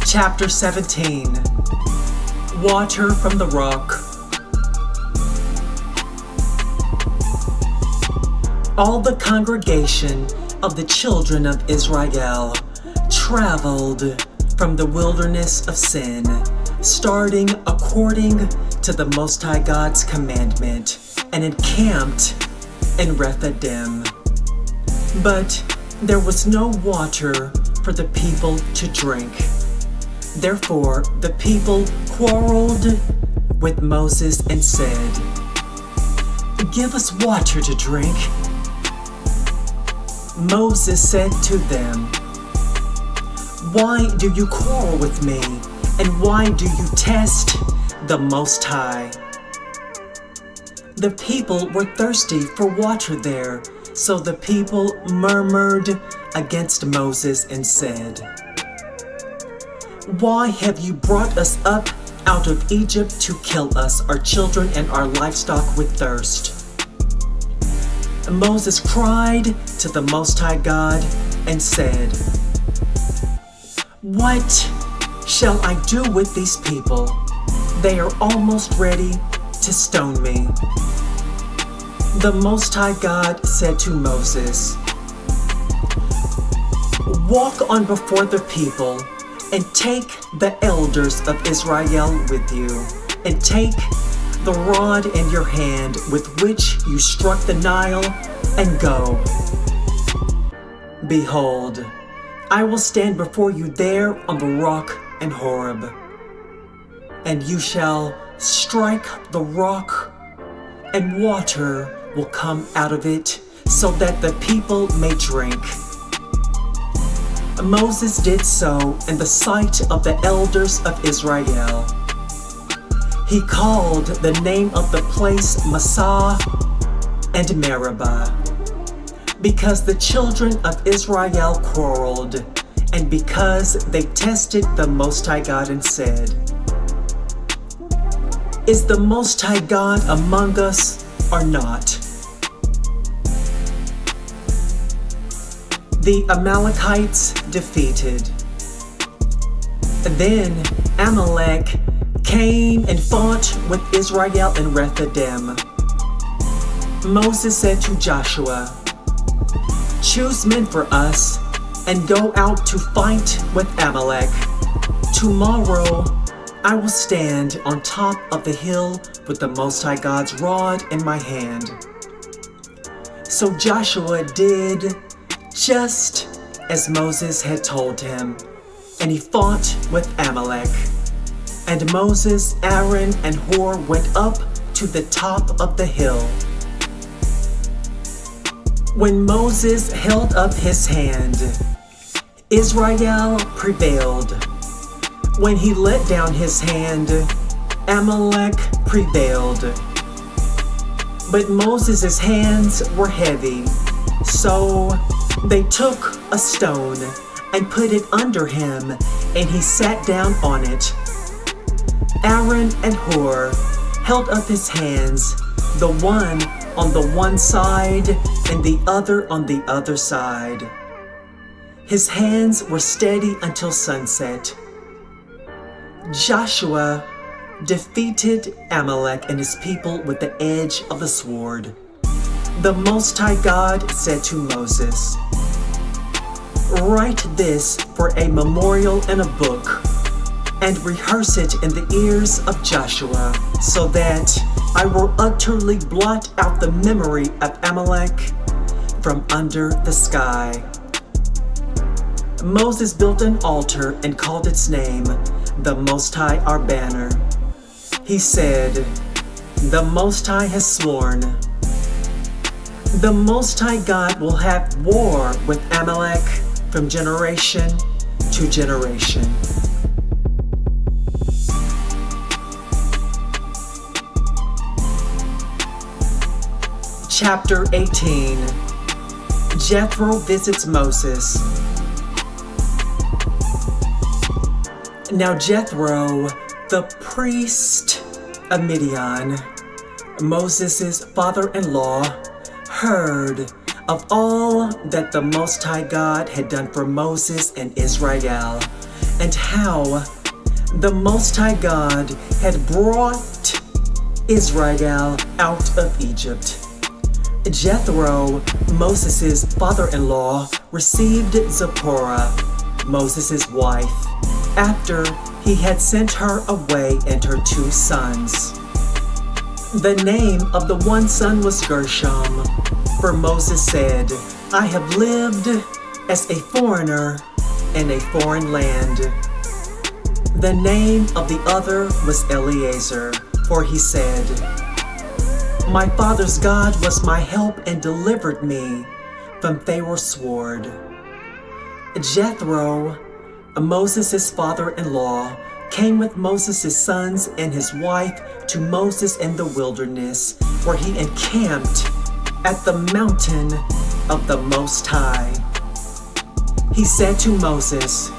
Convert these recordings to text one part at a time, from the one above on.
Chapter 17. Water from the rock. All the congregation of the children of Israel traveled from the wilderness of Sin, starting according to the Most High God's commandment, and encamped in Rephidim. But there was no water for the people to drink. Therefore the people quarreled with Moses and said, "Give us water to drink." Moses said to them, "Why do you quarrel with me, and why do you test the Most High?" The people were thirsty for water there, so the people murmured against Moses and said, "Why have you brought us up out of Egypt to kill us, our children and our livestock with thirst?" Moses cried to the Most High God and said, "What shall I do with these people? They are almost ready to stone me." The Most High God said to Moses, "Walk on before the people, and take the elders of Israel with you, and take the rod in your hand with which you struck the Nile, and go. Behold, I will stand before you there on the rock in Horeb, and you shall strike the rock, and water will come out of it, so that the people may drink." Moses did so in the sight of the elders of Israel. He called the name of the place Massah and Meribah, because the children of Israel quarreled, and because they tested the Most High God and said, "Is the Most High God among us or not?" The Amalekites defeated. Then Amalek came and fought with Israel in Rephidim. Moses said to Joshua, "Choose men for us and go out to fight with Amalek. Tomorrow I will stand on top of the hill with the Most High God's rod in my hand." So Joshua did just as Moses had told him, and he fought with Amalek. And Moses, Aaron, and Hur went up to the top of the hill. When Moses held up his hand, Israel prevailed. When he let down his hand, Amalek prevailed. But Moses' hands were heavy, so they took a stone and put it under him, and he sat down on it. Aaron and Hur held up his hands, the one on the one side and the other on the other side. His hands were steady until sunset. Joshua defeated Amalek and his people with the edge of the sword. The Most High God said to Moses, "Write this for a memorial in a book, and rehearse it in the ears of Joshua, so that I will utterly blot out the memory of Amalek from under the sky." Moses built an altar and called its name, "The Most High Our Banner." He said, "The Most High has sworn, the Most High God will have war with Amalek from generation to generation." Chapter 18. Jethro visits Moses. Now Jethro, the priest of Midian, Moses' father-in-law, heard of all that the Most High God had done for Moses and Israel, and how the Most High God had brought Israel out of Egypt. Jethro, Moses' father-in-law, received Zipporah, Moses' wife, after he had sent her away and her 2 sons. The name of the one son was Gershom, for Moses said, "I have lived as a foreigner in a foreign land." The name of the other was Eleazar, for he said, "My father's God was my help and delivered me from Pharaoh's sword." Jethro, Moses' father-in-law, came with Moses' sons and his wife to Moses in the wilderness, where he encamped at the mountain of the Most High. He said to Moses,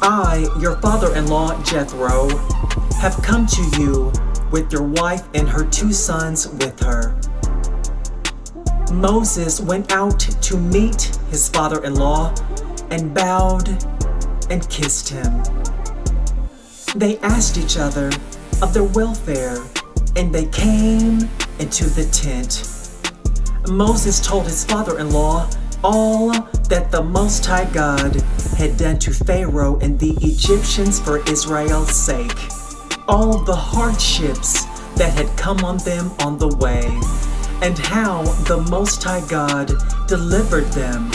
"I, your father-in-law Jethro, have come to you with your wife and her 2 sons with her." Moses went out to meet his father-in-law and bowed and kissed him. They asked each other of their welfare, and they came into the tent. Moses told his father-in-law all that the Most High God had done to Pharaoh and the Egyptians for Israel's sake, all the hardships that had come on them on the way, and how the Most High God delivered them.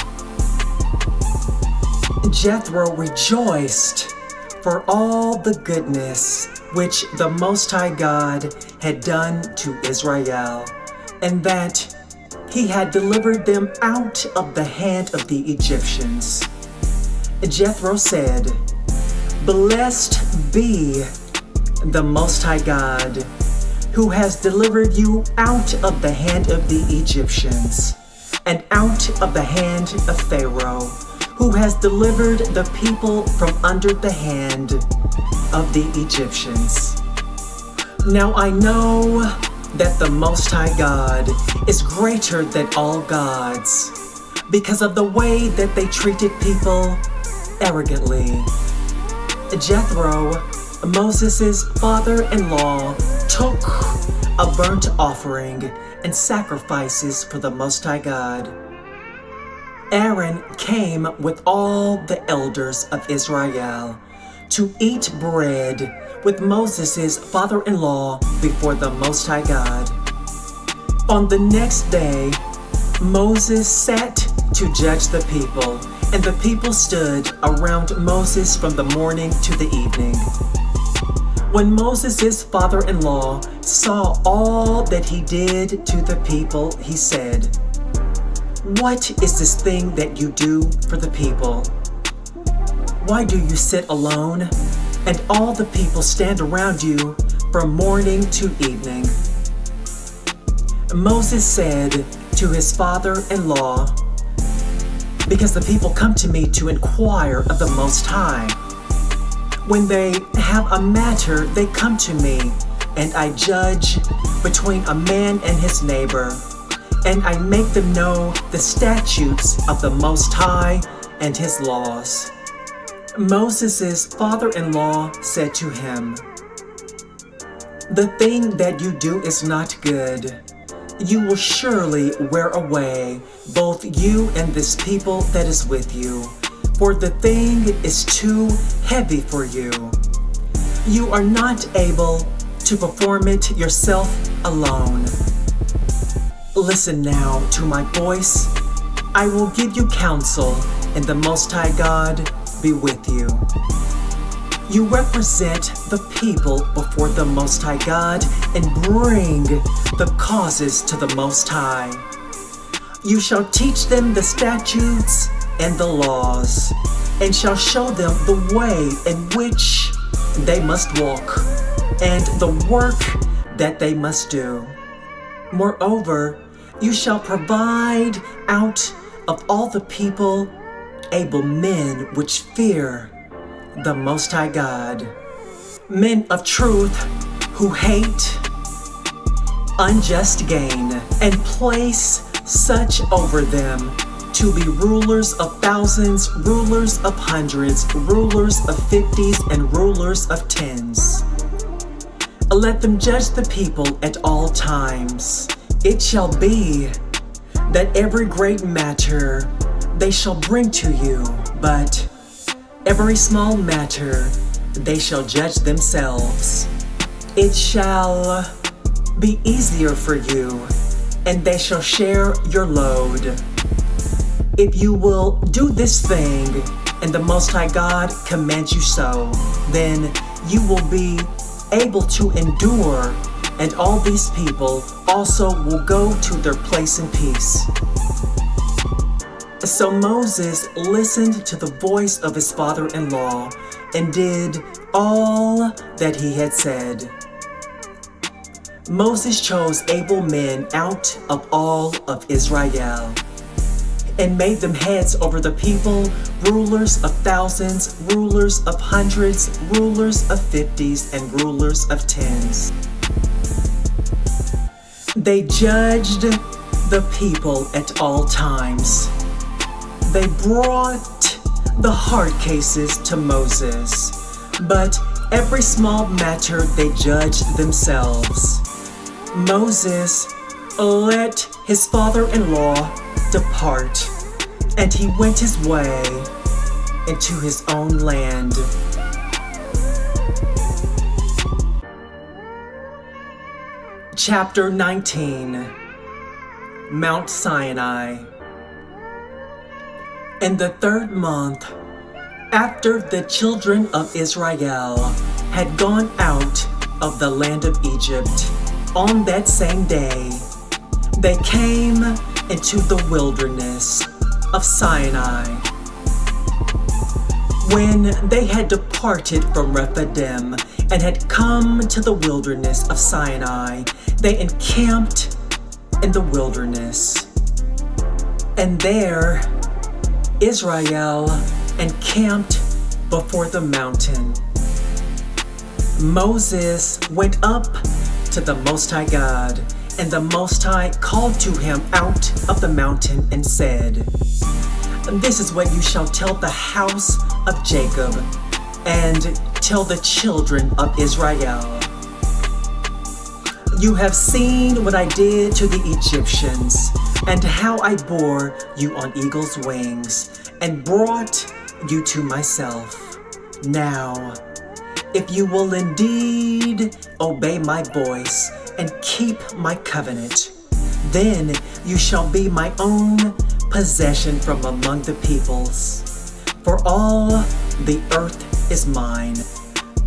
Jethro rejoiced for all the goodness which the Most High God had done to Israel, and that he had delivered them out of the hand of the Egyptians. Jethro said, "Blessed be the Most High God, who has delivered you out of the hand of the Egyptians, and out of the hand of Pharaoh, who has delivered the people from under the hand of the Egyptians. Now I know that the Most High God is greater than all gods, because of the way that they treated people arrogantly." Jethro, Moses' father-in-law, took a burnt offering and sacrifices for the Most High God. Aaron came with all the elders of Israel to eat bread with Moses' father-in-law before the Most High God. On the next day, Moses sat to judge the people, and the people stood around Moses from the morning to the evening. When Moses' father-in-law saw all that he did to the people, he said, "What is this thing that you do for the people? Why do you sit alone, and all the people stand around you from morning to evening?" Moses said to his father-in-law, "Because the people come to me to inquire of the Most High. When they have a matter, they come to me, and I judge between a man and his neighbor, and I make them know the statutes of the Most High and his laws." Moses' father-in-law said to him, "The thing that you do is not good. You will surely wear away, both you and this people that is with you, for the thing is too heavy for you. You are not able to perform it yourself alone. Listen now to my voice. I will give you counsel, and the Most High God be with you. You represent the people before the Most High God and bring the causes to the Most High. You shall teach them the statutes and the laws, and shall show them the way in which they must walk, and the work that they must do. Moreover, you shall provide out of all the people able men which fear the Most High God, men of truth who hate unjust gain, and place such over them to be rulers of thousands, rulers of hundreds, rulers of 50s, and rulers of 10s. Let them judge the people at all times. It shall be that every great matter they shall bring to you, but every small matter they shall judge themselves. It shall be easier for you, and they shall share your load. If you will do this thing, and the Most High God commands you so, then you will be able to endure, and all these people also will go to their place in peace. So Moses listened to the voice of his father-in-law and did all that he had said. Moses chose able men out of all of Israel and made them heads over the people, rulers of thousands, rulers of hundreds, rulers of 50s, and rulers of 10s. They judged the people at all times. They brought the hard cases to Moses, but every small matter they judged themselves. Moses let his father-in-law depart, and he went his way into his own land. Chapter 19, Mount Sinai. In the 3rd month, after the children of Israel had gone out of the land of Egypt, on that same day, they came into the wilderness of Sinai. When they had departed from Rephidim and had come to the wilderness of Sinai, they encamped in the wilderness. And there Israel encamped before the mountain. Moses went up to the Most High God, and the Most High called to him out of the mountain and said, "This is what you shall tell the house of Jacob and tell the children of Israel. You have seen what I did to the Egyptians, and how I bore you on eagle's wings, and brought you to myself. Now, if you will indeed obey my voice and keep my covenant, then you shall be my own possession from among the peoples. For all the earth is mine,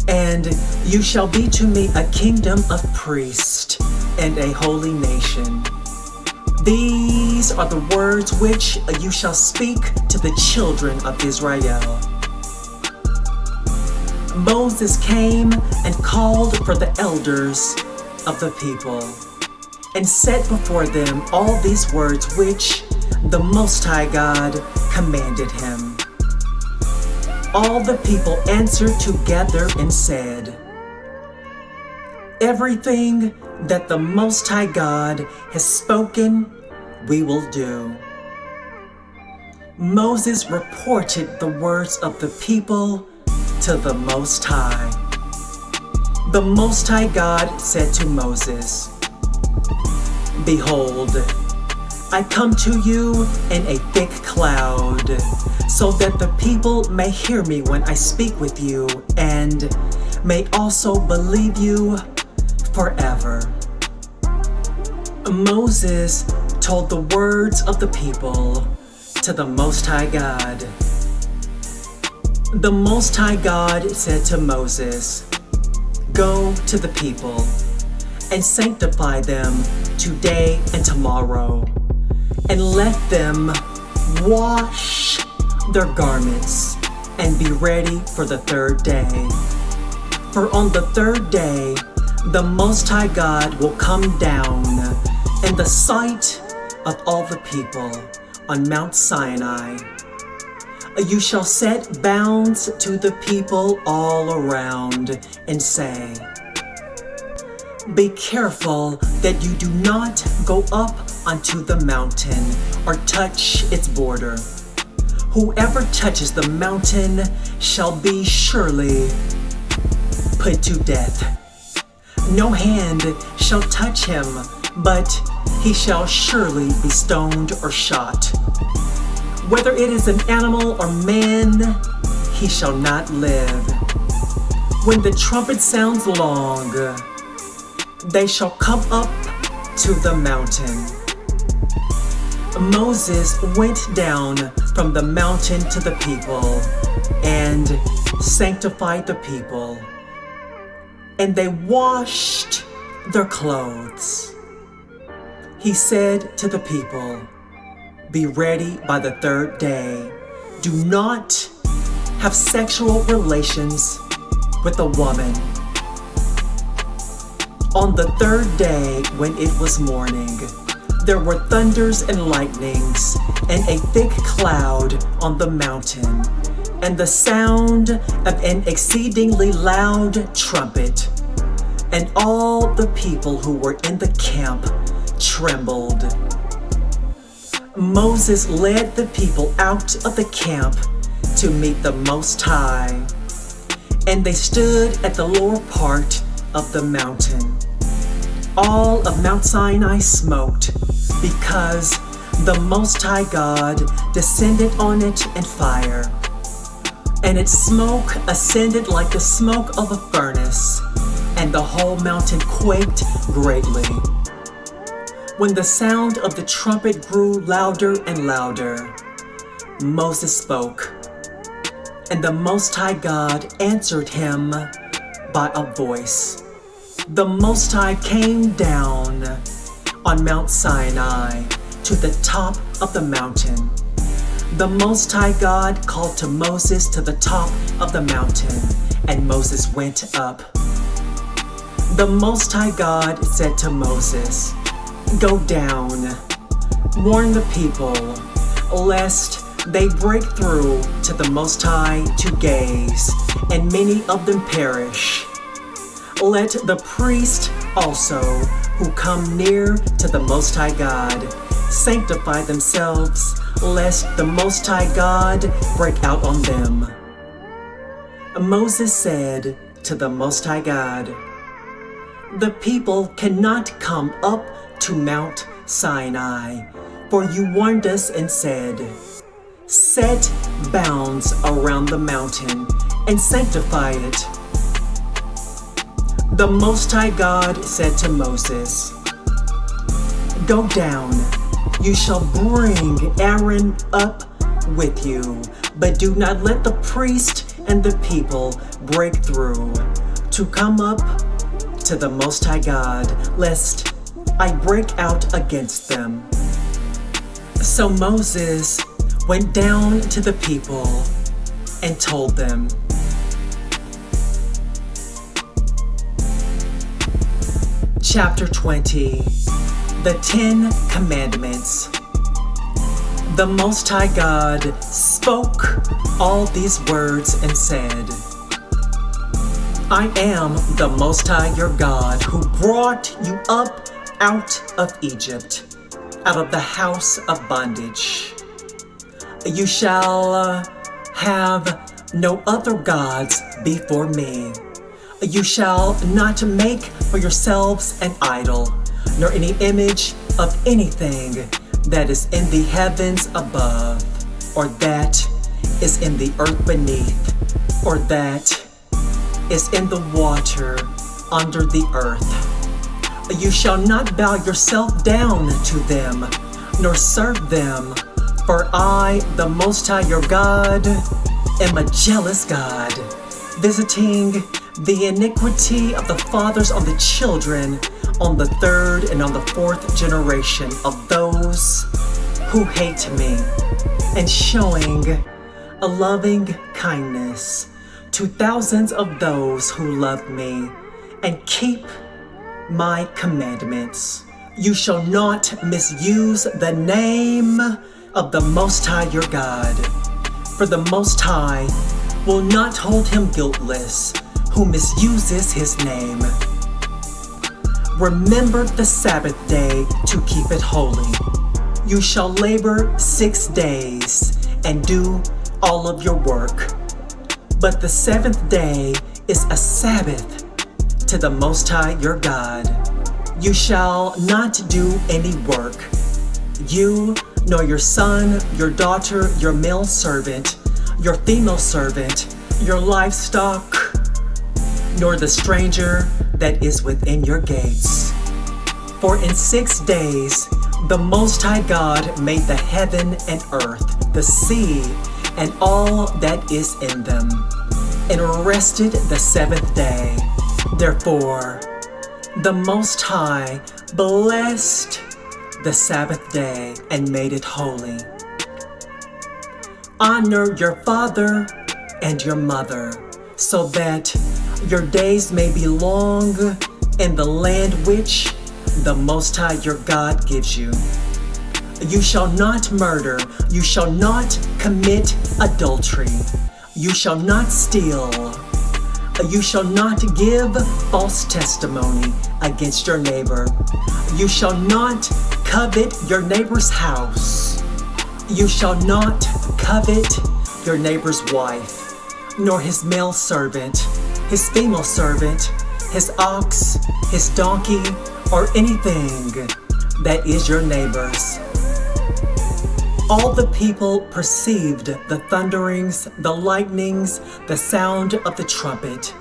and you shall be to me a kingdom of priests and a holy nation. These are the words which you shall speak to the children of Israel." Moses came and called for the elders of the people, and set before them all these words which the Most High God commanded him. All the people answered together and said, "Everything that the Most High God has spoken, we will do." Moses reported the words of the people to the Most High. The Most High God said to Moses, "Behold, I come to you in a thick cloud, so that the people may hear me when I speak with you, and may also believe you forever." Moses told the words of the people to the Most High God. The Most High God said to Moses, "Go to the people and sanctify them today and tomorrow, and let them wash their garments and be ready for the 3rd day. For on the 3rd day, the Most High God will come down in the sight of all the people on Mount Sinai. You shall set bounds to the people all around and say, 'Be careful that you do not go up onto the mountain or touch its border. Whoever touches the mountain shall be surely put to death. No hand shall touch him, but he shall surely be stoned or shot. Whether it is an animal or man, he shall not live. When the trumpet sounds long, they shall come up to the mountain. Moses went down from the mountain to the people and sanctified the people, and they washed their clothes. He said to the people, "Be ready by the third day. Do not have sexual relations with a woman." On the third day, when it was morning, there were thunders and lightnings, and a thick cloud on the mountain, and the sound of an exceedingly loud trumpet. And all the people who were in the camp trembled. Moses led the people out of the camp to meet the Most High, and they stood at the lower part of the mountain. All of Mount Sinai smoked, because the Most High God descended on it in fire, and its smoke ascended like the smoke of a furnace, and the whole mountain quaked greatly. When the sound of the trumpet grew louder and louder, Moses spoke, and the Most High God answered him by a voice. The Most High came down on Mount Sinai to the top of the mountain. The Most High God called to Moses to the top of the mountain, and Moses went up. The Most High God said to Moses, "Go down, warn the people, lest they break through to the Most High to gaze, and many of them perish. Let the priest also who come near to the Most High God sanctify themselves, lest the Most High God break out on them." Moses said to the Most High God, "The people cannot come up to Mount Sinai, for you warned us and said, 'Set bounds around the mountain and sanctify it.'" The Most High God said to Moses, "Go down, you shall bring Aaron up with you, but do not let the priest and the people break through to come up to the Most High God, lest I break out against them." So Moses went down to the people and told them. Chapter 20. The 10 Commandments. The Most High God spoke all these words and said, "I am the Most High your God, who brought you up out of Egypt, out of the house of bondage. You shall have no other gods before me. You shall not make for yourselves an idol, nor any image of anything that is in the heavens above, or that is in the earth beneath, or that is in the water under the earth. You shall not bow yourself down to them, nor serve them, for I, the Most High your God, am a jealous God, visiting the iniquity of the fathers on the children, on the third and on the fourth generation of those who hate me, and showing a loving kindness to thousands of those who love me and keep my commandments. You shall not misuse the name of the Most High your God, for the Most High will not hold him guiltless who misuses his name. Remember the Sabbath day to keep it holy. You shall labor 6 days and do all of your work. But the seventh day is a Sabbath to the Most High your God. You shall not do any work, you nor your son, your daughter, your male servant, your female servant, your livestock, nor the stranger that is within your gates. For in 6 days the Most High God made the heaven and earth, the sea, and all that is in them, and rested the seventh day. Therefore, the Most High blessed the Sabbath day and made it holy. Honor your father and your mother, so that your days may be long in the land which the Most High your God gives you. You shall not murder, you shall not commit adultery, you shall not steal, you shall not give false testimony against your neighbor, you shall not covet your neighbor's house, you shall not covet your neighbor's wife, nor his male servant, his female servant, his ox, his donkey, or anything that is your neighbor's. All the people perceived the thunderings, the lightnings, the sound of the trumpet,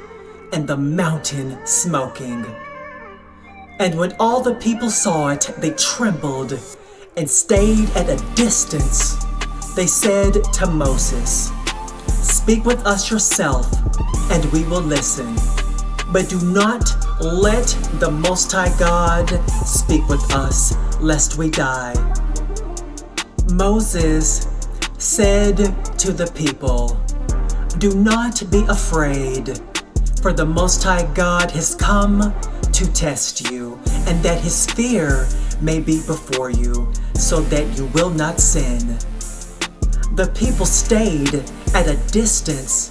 and the mountain smoking. And when all the people saw it, they trembled and stayed at a distance. They said to Moses, "Speak with us yourself, and we will listen. But do not let the Most High God speak with us, lest we die." Moses said to the people, "Do not be afraid, for the Most High God has come to test you, and that his fear may be before you, so that you will not sin." The people stayed at a distance,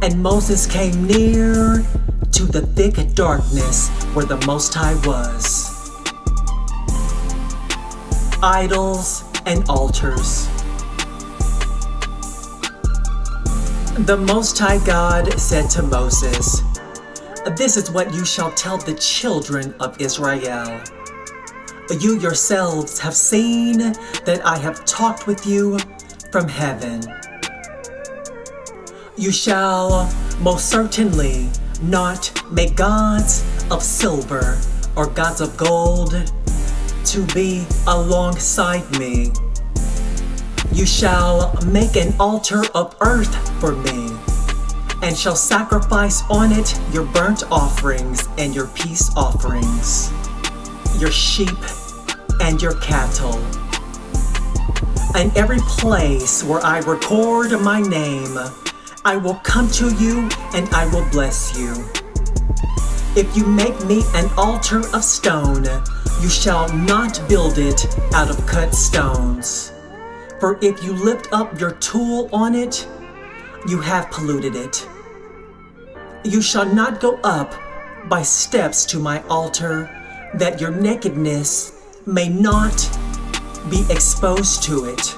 and Moses came near to the thick darkness where the Most High was. Idols and altars. The Most High God said to Moses, "This is what you shall tell the children of Israel. You yourselves have seen that I have talked with you from heaven. You shall most certainly not make gods of silver or gods of gold to be alongside me. You shall make an altar of earth for me, and shall sacrifice on it your burnt offerings and your peace offerings, your sheep and your cattle. And every place where I record my name, I will come to you and I will bless you. If you make me an altar of stone, you shall not build it out of cut stones. For if you lift up your tool on it, you have polluted it. You shall not go up by steps to my altar, that your nakedness may not be exposed to it."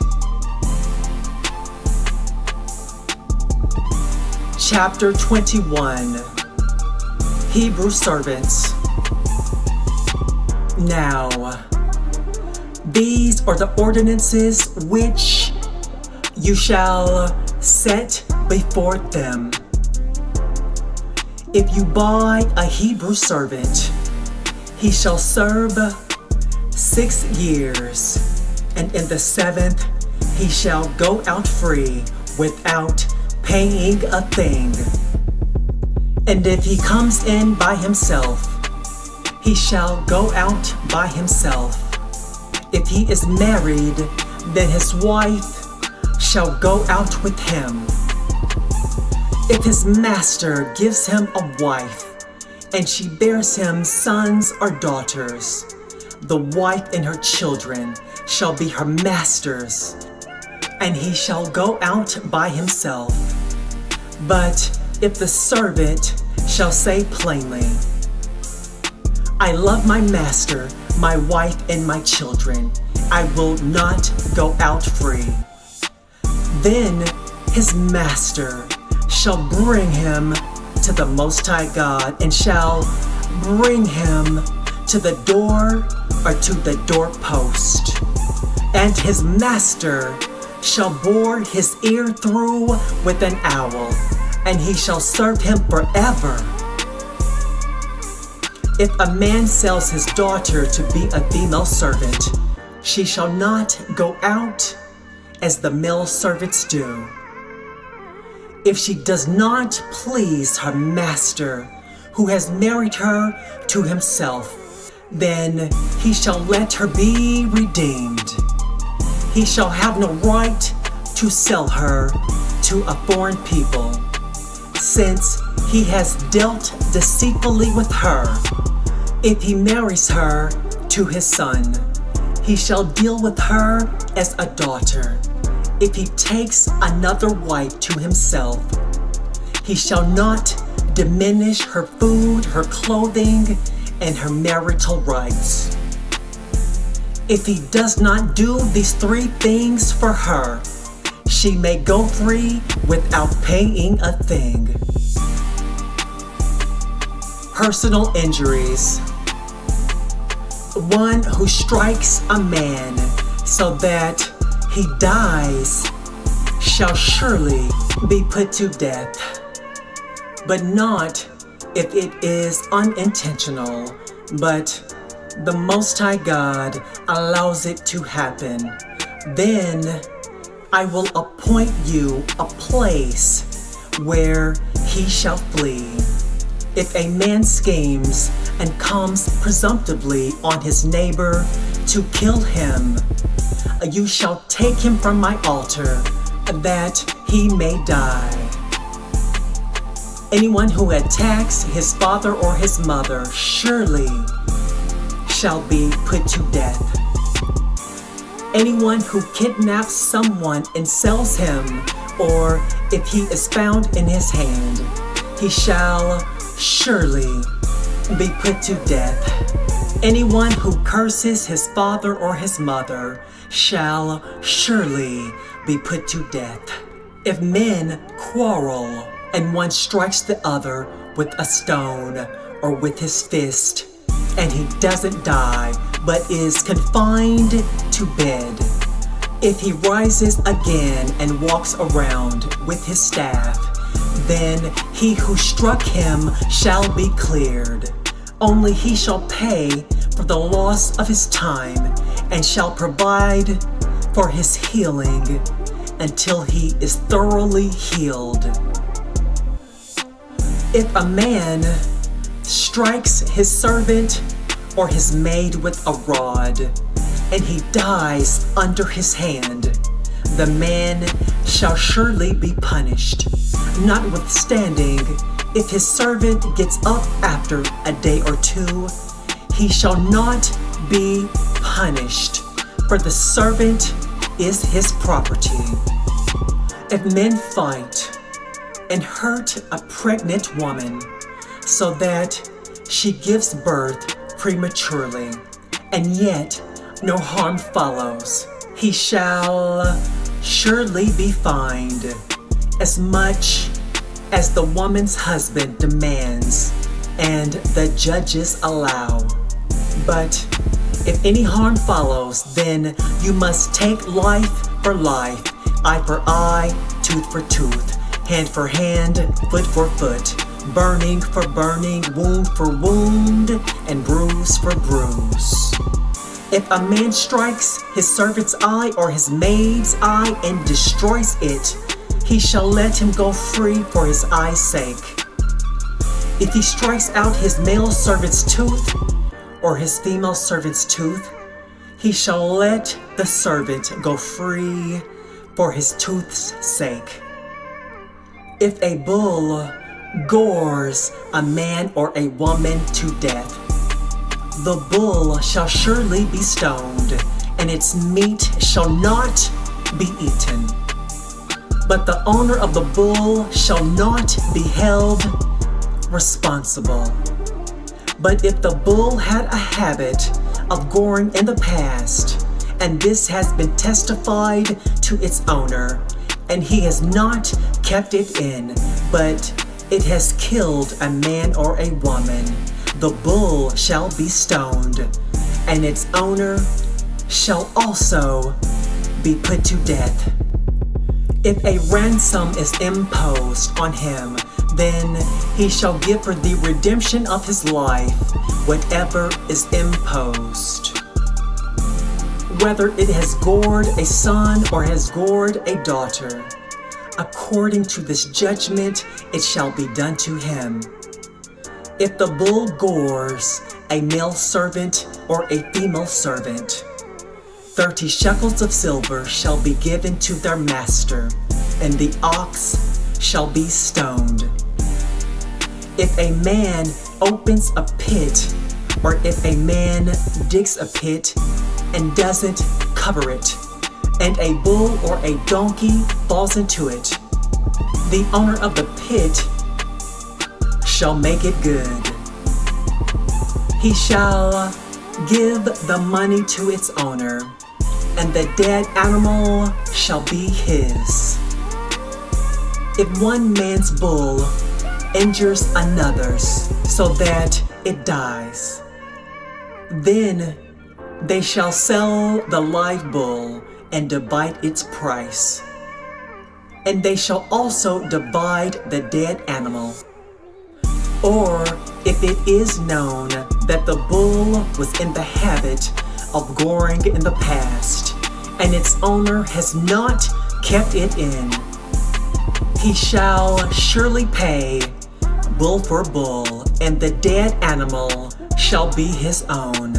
Chapter 21. Hebrew Servants. Now, these are the ordinances which you shall set before them. If you buy a Hebrew servant, he shall serve 6 years, and in the 7th he shall go out free without paying a thing. And if he comes in by himself, he shall go out by himself. If he is married, then his wife shall go out with him. If his master gives him a wife, and she bears him sons or daughters, the wife and her children shall be her master's, and he shall go out by himself. But if the servant shall say plainly, "I love my master, my wife, and my children. I will not go out free. Then his master shall bring him to the Most High God, and shall bring him to the door or to the doorpost. And his master shall bore his ear through with an awl, and he shall serve him forever. If a man sells his daughter to be a female servant, she shall not go out as the male servants do. If she does not please her master, who has married her to himself, then he shall let her be redeemed. He shall have no right to sell her to a foreign people, since he has dealt deceitfully with her. If he marries her to his son, he shall deal with her as a daughter. If he takes another wife to himself, he shall not diminish her food, her clothing, and her marital rights. If he does not do these three things for her, she may go free without paying a thing. Personal injuries. One who strikes a man so that he dies shall surely be put to death, but not if it is unintentional, but the Most High God allows it to happen. Then I will appoint you a place where he shall flee. If a man schemes and comes presumptively on his neighbor to kill him, you shall take him from my altar, that he may die. Anyone who attacks his father or his mother surely shall be put to death. Anyone who kidnaps someone and sells him, or if he is found in his hand, he shall surely be put to death. Anyone who curses his father or his mother shall surely be put to death. If men quarrel and one strikes the other with a stone or with his fist, and he doesn't die but is confined to bed, if he rises again and walks around with his staff, then he who struck him shall be cleared. Only he shall pay for the loss of his time, and shall provide for his healing until he is thoroughly healed. If a man strikes his servant or his maid with a rod, and he dies under his hand, the man shall surely be punished. Notwithstanding, if his servant gets up after a day or two, he shall not be punished, for the servant is his property. If men fight and hurt a pregnant woman so that she gives birth prematurely, and yet no harm follows, he shall surely be fined as much as the woman's husband demands and the judges allow. But if any harm follows, then you must take life for life, eye for eye, tooth for tooth, hand for hand, foot for foot, burning for burning, wound for wound, and bruise for bruise. If a man strikes his servant's eye or his maid's eye and destroys it, he shall let him go free for his eye's sake. If he strikes out his male servant's tooth or his female servant's tooth, he shall let the servant go free for his tooth's sake. If a bull gores a man or a woman to death, the bull shall surely be stoned, and its meat shall not be eaten. But the owner of the bull shall not be held responsible. But if the bull had a habit of goring in the past, and this has been testified to its owner, and he has not kept it in, but it has killed a man or a woman, the bull shall be stoned, and its owner shall also be put to death. If a ransom is imposed on him, then he shall give for the redemption of his life whatever is imposed. Whether it has gored a son or has gored a daughter, according to this judgment it shall be done to him. If the bull gores a male servant or a female servant, 30 shekels of silver shall be given to their master, and the ox shall be stoned. If a man opens a pit, or if a man digs a pit and doesn't cover it, and a bull or a donkey falls into it, the owner of the pit shall make it good. He shall give the money to its owner, and the dead animal shall be his. If one man's bull injures another's so that it dies, then they shall sell the live bull and divide its price. And they shall also divide the dead animal. Or if it is known that the bull was in the habit of goring in the past, and its owner has not kept it in, he shall surely pay bull for bull, and the dead animal shall be his own.